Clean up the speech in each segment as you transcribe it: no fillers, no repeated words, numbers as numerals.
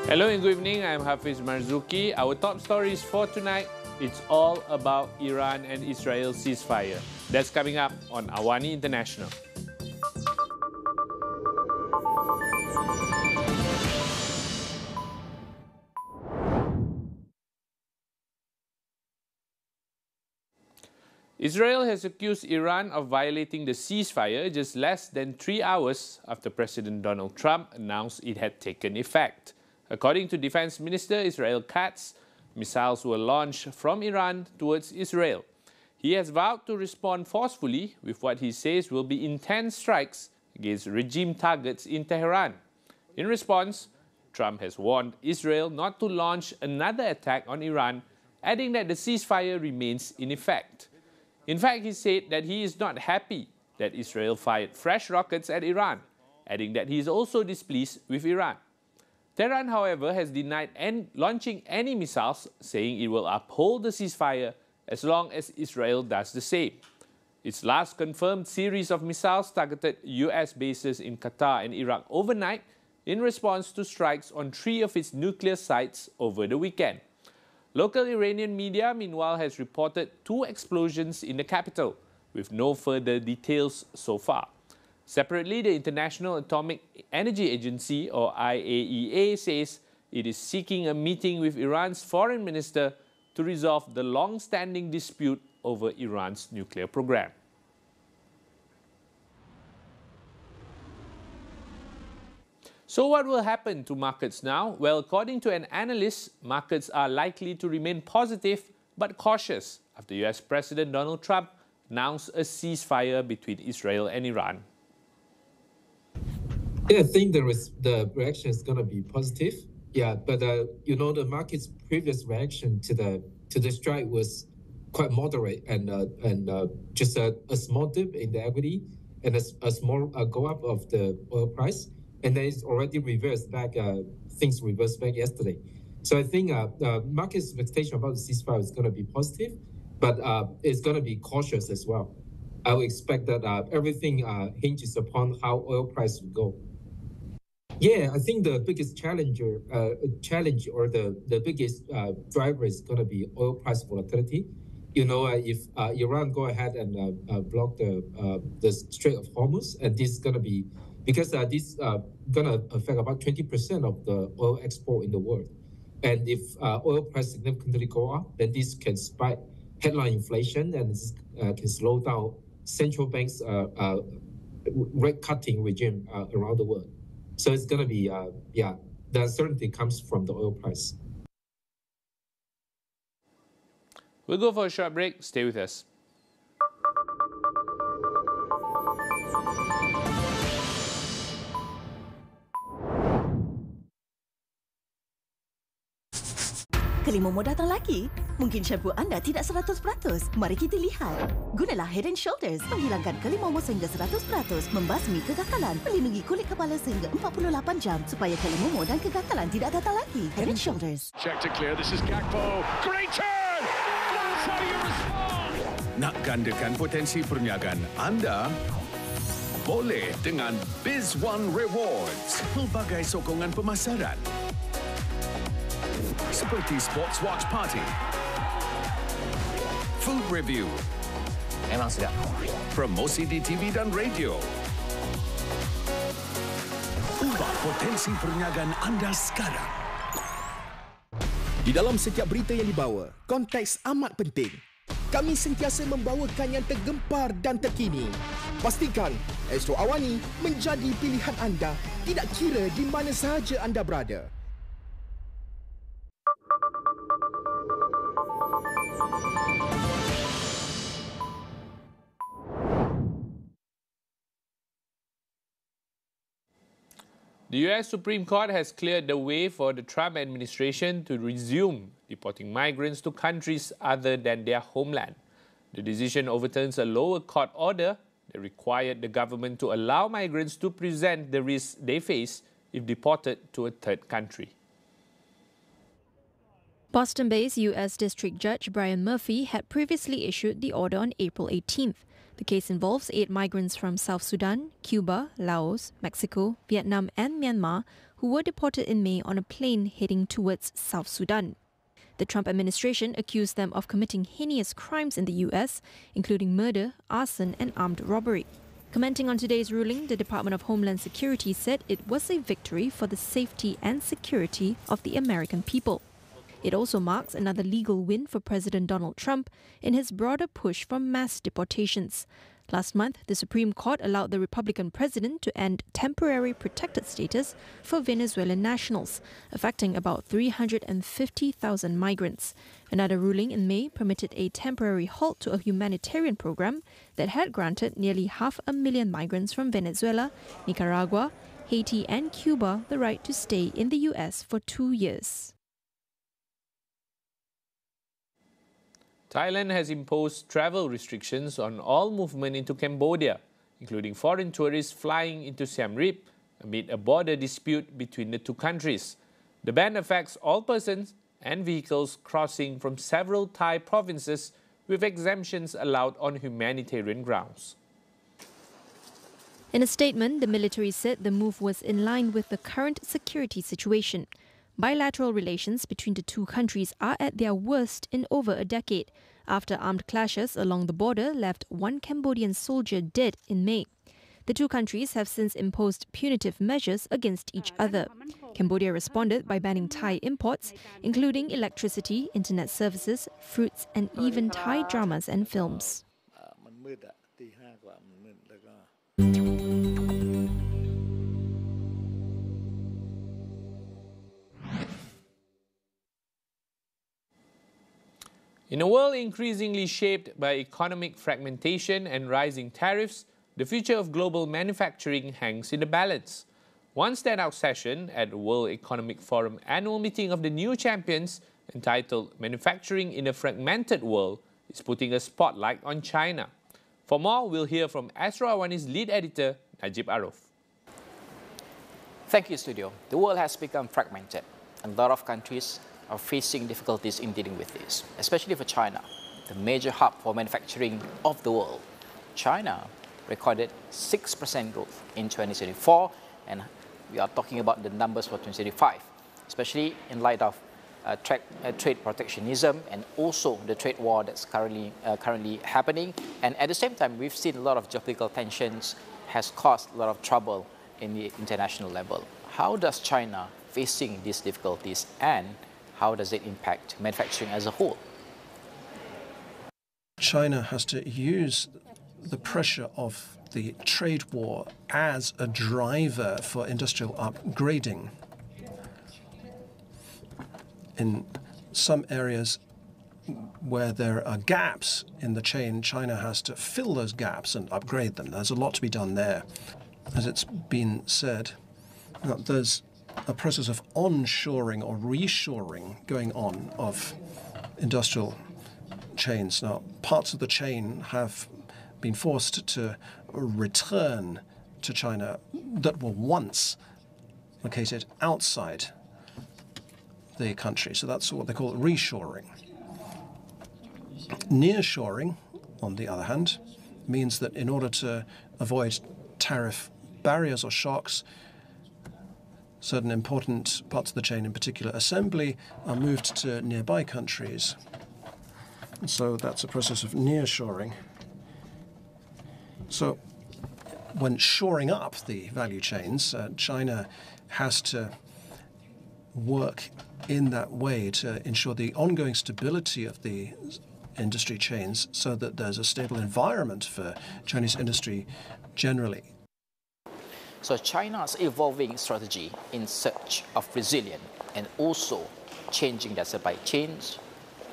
Hello and good evening, I'm Hafiz Marzukhi. Our top stories for tonight, it's all about Iran and Israel ceasefire. That's coming up on AWANI International. Israel has accused Iran of violating the ceasefire just less than 3 hours after President Donald Trump announced it had taken effect. According to Defense Minister Israel Katz, missiles were launched from Iran towards Israel. He has vowed to respond forcefully with what he says will be intense strikes against regime targets in Tehran. In response, Trump has warned Israel not to launch another attack on Iran, adding that the ceasefire remains in effect. In fact, he said that he is not happy that Israel fired fresh rockets at Iran, adding that he is also displeased with Iran. Tehran, however, has denied launching any missiles, saying it will uphold the ceasefire as long as Israel does the same. Its last confirmed series of missiles targeted US bases in Qatar and Iraq overnight in response to strikes on 3 of its nuclear sites over the weekend. Local Iranian media, meanwhile, has reported 2 explosions in the capital, with no further details so far. Separately, the International Atomic Energy Agency, or IAEA, says it is seeking a meeting with Iran's foreign minister to resolve the long-standing dispute over Iran's nuclear program. So what will happen to markets now? Well, according to an analyst, markets are likely to remain positive but cautious after US President Donald Trump announced a ceasefire between Israel and Iran. Yeah, I think the reaction is going to be positive. Yeah, but you know, the market's previous reaction to the strike was quite moderate and just a small dip in the equity and a small go up of the oil price, and then it's already reversed back. Things reversed back yesterday. So I think market's expectation about the ceasefire is going to be positive, but it's going to be cautious as well. I would expect that everything hinges upon how oil price will go. Yeah, I think the biggest challenge or the biggest driver is going to be oil price volatility. You know, if Iran go ahead and block the Strait of Hormuz, and this is going to be, because this going to affect about 20% of the oil export in the world. And if oil price significantly go up, then this can spike headline inflation and can slow down central banks' rate cutting regime around the world. So it's going to be, the uncertainty comes from the oil price. We'll go for a short break. Stay with us. Kelimomo datang lagi? Mungkin shampoo anda tidak 100%. Mari kita lihat. Gunalah Head & Shoulders menghilangkan kelimomo sehingga 100%, membasmi kegatalan, melindungi kulit kepala sehingga 48 jam supaya kelimomo dan kegatalan tidak datang lagi. Head & Shoulders. Check to clear. This is Gakpo. Great turn! That's how you respond! Nak gandakan potensi perniagaan anda? Boleh dengan Biz One Rewards. Pelbagai sokongan pemasaran. Seperti Sports Watch Party, Food Review, memang sedap, promosi di TV dan radio. Ubah potensi perniagaan anda sekarang. Di dalam setiap berita yang dibawa, konteks amat penting. Kami sentiasa membawakan yang tergempar dan terkini. Pastikan Astro AWANI menjadi pilihan anda, tidak kira di mana sahaja anda berada. The US Supreme Court has cleared the way for the Trump administration to resume deporting migrants to countries other than their homeland. The decision overturns a lower court order that required the government to allow migrants to present the risks they face if deported to a third country. Boston-based U.S. District Judge Brian Murphy had previously issued the order on April 18th. The case involves 8 migrants from South Sudan, Cuba, Laos, Mexico, Vietnam and Myanmar who were deported in May on a plane heading towards South Sudan. The Trump administration accused them of committing heinous crimes in the US, including murder, arson and armed robbery. Commenting on today's ruling, the Department of Homeland Security said it was a victory for the safety and security of the American people. It also marks another legal win for President Donald Trump in his broader push for mass deportations. Last month, the Supreme Court allowed the Republican president to end temporary protected status for Venezuelan nationals, affecting about 350,000 migrants. Another ruling in May permitted a temporary halt to a humanitarian program that had granted nearly 500,000 migrants from Venezuela, Nicaragua, Haiti and Cuba the right to stay in the US for 2 years. Thailand has imposed travel restrictions on all movement into Cambodia, including foreign tourists flying into Siem Reap amid a border dispute between the two countries. The ban affects all persons and vehicles crossing from several Thai provinces, with exemptions allowed on humanitarian grounds. In a statement, the military said the move was in line with the current security situation. Bilateral relations between the two countries are at their worst in over a decade, after armed clashes along the border left 1 Cambodian soldier dead in May. The two countries have since imposed punitive measures against each other. Cambodia responded by banning Thai imports, including electricity, internet services, fruits, and even Thai dramas and films. In a world increasingly shaped by economic fragmentation and rising tariffs, the future of global manufacturing hangs in the balance. One standout session at the World Economic Forum annual meeting of the new champions, entitled Manufacturing in a Fragmented World, is putting a spotlight on China. For more, we'll hear from Astro AWANI's lead editor, Najib Aruf. Thank you, Studio. The world has become fragmented. A lot of countries are facing difficulties in dealing with this, especially for China, the major hub for manufacturing of the world. China recorded 6% growth in 2024, and we are talking about the numbers for 2025, especially in light of trade protectionism and also the trade war that's currently happening. And at the same time, we've seen a lot of geopolitical tensions has caused a lot of trouble in the international level. How does China facing these difficulties, and how does it impact manufacturing as a whole? China has to use the pressure of the trade war as a driver for industrial upgrading. In some areas where there are gaps in the chain, China has to fill those gaps and upgrade them. There's a lot to be done there. As it's been said, there's a process of onshoring or reshoring going on of industrial chains. Now, parts of the chain have been forced to return to China that were once located outside the country. So that's what they call reshoring. Nearshoring, on the other hand, means that in order to avoid tariff barriers or shocks, certain important parts of the chain, in particular assembly, are moved to nearby countries. And so that's a process of nearshoring. So when shoring up the value chains, China has to work in that way to ensure the ongoing stability of the industry chains so that there's a stable environment for Chinese industry generally. So China's evolving strategy in search of resilience and also changing their supply chains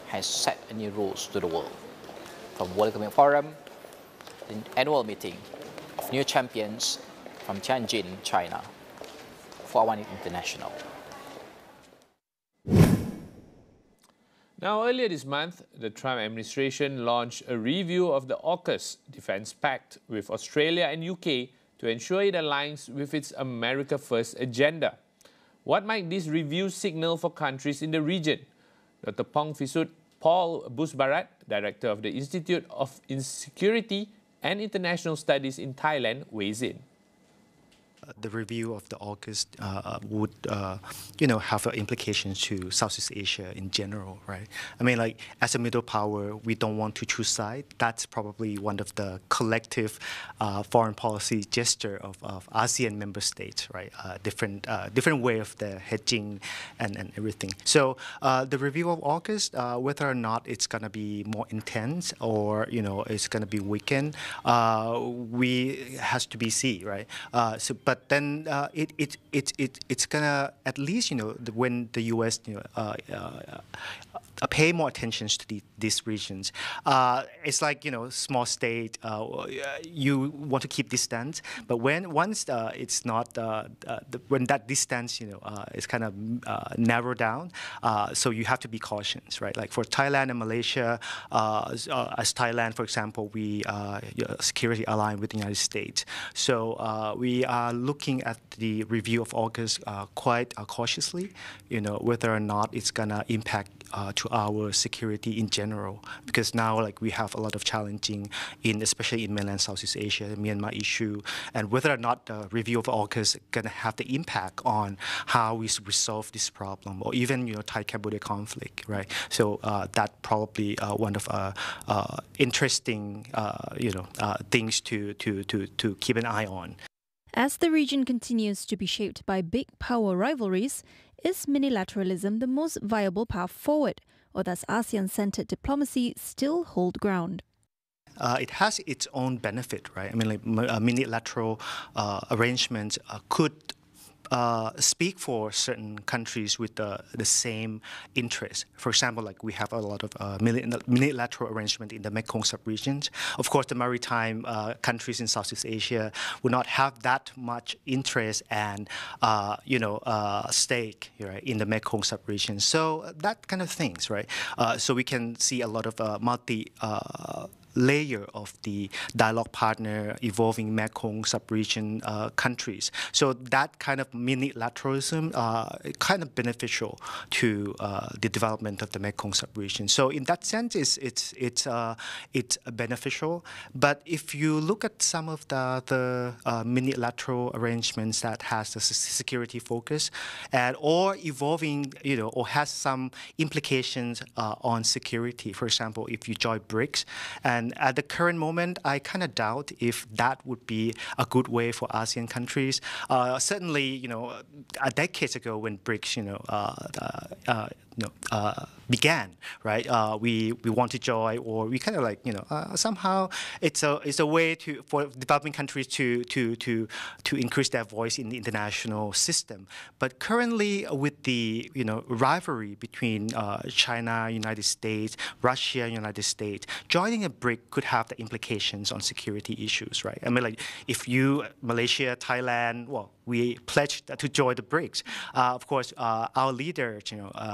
has set new rules to the world. From World Economic Forum, the annual meeting of new champions from Tianjin, China, for AWANI International. Now, earlier this month, the Trump administration launched a review of the AUKUS defense pact with Australia and UK to ensure it aligns with its America First agenda. What might this review signal for countries in the region? Dr. Paul Busbarat, Director of the Institute of Security and International Studies in Thailand weighs in. The review of the AUKUS would, have implications to Southeast Asia in general, right? I mean, like, as a middle power, we don't want to choose sides. That's probably one of the collective foreign policy gesture of ASEAN member states, right? Different way of the hedging and everything. So the review of AUKUS, whether or not it's going to be more intense or, it's going to be weakened, has to be seen, right? But then it's gonna, at least when the U.S. Pay more attention to these regions. It's like small state. You want to keep distance, but once it's not when that distance is kind of narrowed down, so you have to be cautious, right? Like for Thailand and Malaysia, as Thailand, for example, we security aligned with the United States, so we are looking at the review of AUKUS quite cautiously, whether or not it's gonna impact to our security in general, because now we have a lot of challenging especially in mainland Southeast Asia, the Myanmar issue, and whether or not the review of AUKUS gonna have the impact on how we resolve this problem, or even Thai-Cambodia conflict, right? So that probably one of interesting things to keep an eye on. As the region continues to be shaped by big power rivalries, is minilateralism the most viable path forward, or does ASEAN-centered diplomacy still hold ground? It has its own benefit, right? I mean, minilateral arrangements could speak for certain countries with the same interest. For example, we have a lot of minilateral arrangement in the Mekong sub-regions. Of course, the maritime countries in Southeast Asia will not have that much interest and stake, right, in the Mekong sub-region. So that kind of things, right? So we can see a lot of layer of the dialogue partner evolving Mekong sub-region countries. So that kind of minilateralism kind of beneficial to the development of the Mekong sub-region. So in that sense, it's beneficial. But if you look at some of the minilateral arrangements that has a security focus or evolving, or has some implications on security. For example, if you join BRICS, and at the current moment, I kind of doubt if that would be a good way for ASEAN countries. Certainly, a decade ago when BRICS, began, right? We want to join, or we kind of somehow it's a way for developing countries to increase their voice in the international system. But currently, with the rivalry between China, United States, Russia, United States, joining a BRIC could have the implications on security issues, right? I mean, if Malaysia, Thailand, well, we pledged to join the BRICS. Of course, our leaders,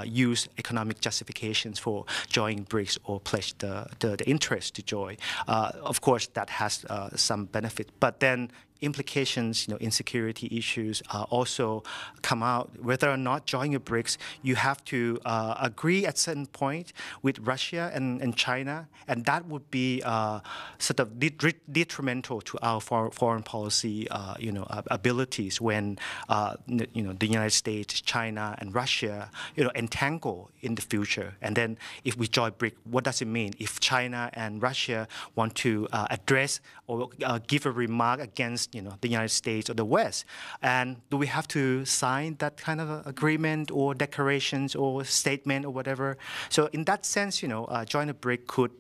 use economic justifications for joining BRICS or pledge the interest to join. Of course, that has some benefit, but then implications, in security issues also come out. Whether or not joining a BRICS, you have to agree at certain point with Russia and China, and that would be sort of detrimental to our foreign policy, abilities when the United States, China, and Russia, entangle in the future. And then if we join BRICS, what does it mean if China and Russia want to address or give a remark against the United States or the West? And do we have to sign that kind of agreement or declarations or statement or whatever? So in that sense, joining a BRIC could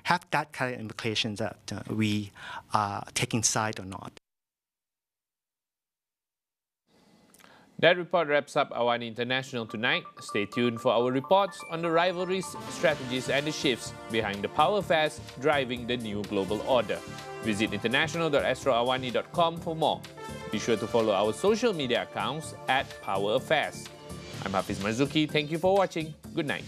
have that kind of implications that we are taking side or not. That report wraps up AWANI International tonight. Stay tuned for our reports on the rivalries, strategies, and the shifts behind the power affairs driving the new global order. Visit international.astroawani.com for more. Be sure to follow our social media accounts @PowerAffairs. I'm Hafiz Marzukhi. Thank you for watching. Good night.